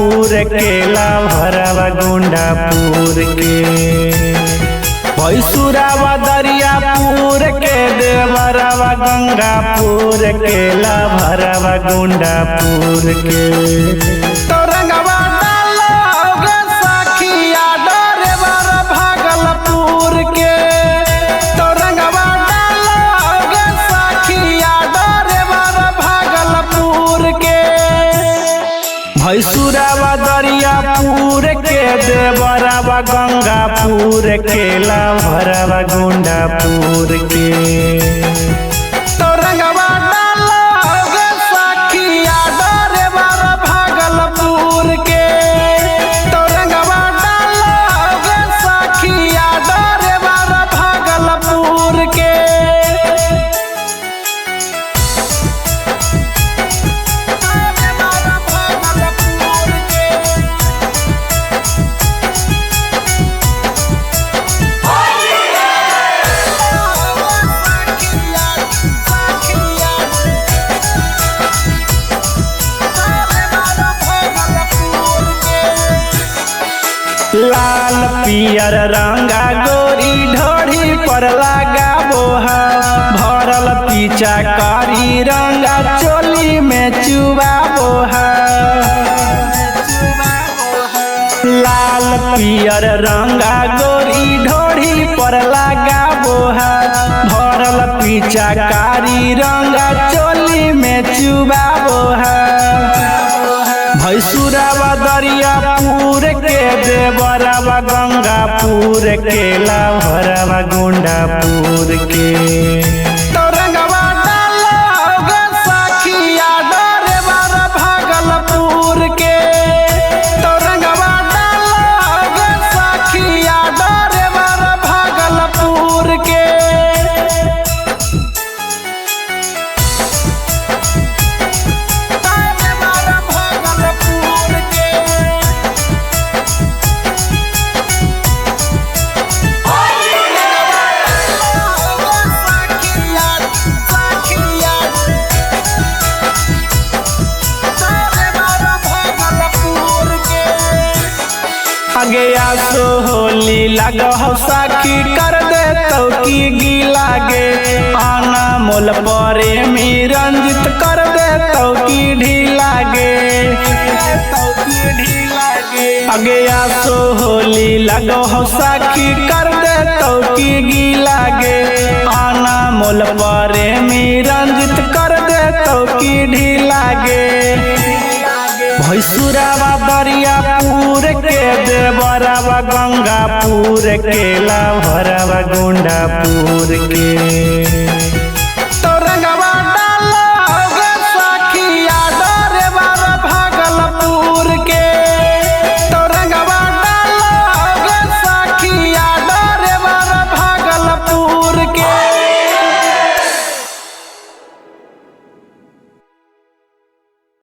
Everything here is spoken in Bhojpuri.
गंगापुर के लाभरवा गुंडापुर के भैसुरावा दरियापुर के देवरवा गंगापुर के लाभरवा गुंडापुर के तो रंगवा डालोगे सखिया डरेवर भागलपुर के तो रंगवा डालोगे सखिया डरेवर भागलपुर के भैसुरावा दरियापुर के देवरवा गंगापुर के लाभरवा गुंडापुर के तो रंगवा डालोगे सखिया डरेवर भागलपुर के तो रंगवा डालोगे सखिया डरेवर भागलपुर के लाल पियर रंगा गोरी ढोढ़ी पर लगाबो है भरल पीछा कारी रंगा चोली में चुबाबो है लाल पियर रंगा गोरी ढोढ़ी पर लगाबो है भरल पीछा कारी रंगा चोली में चुबाबो है भैसुरावा दरियापुर के देवरवा गंगापुर के लाभरवा गुंडापुर के तो रंगवा डालोगे सखिया डरेवर भागलपुर के तो रंगवा डालोगे सखिया डरेवर भागलपुर के आगे आसो होली लगो साखी कर दे तो की गीला गे आना मोल प्रेमी रंजित कर दे तो की ढीला गे आगे आसो होली लगो साखी कर दे तो की गीला गे आना मोल प्रेमी रंजित कर दे तो की ढीला गे भैसुरावा दरियापुर के देवरवा गंगापुर के लाभरवा गुंडापुर के।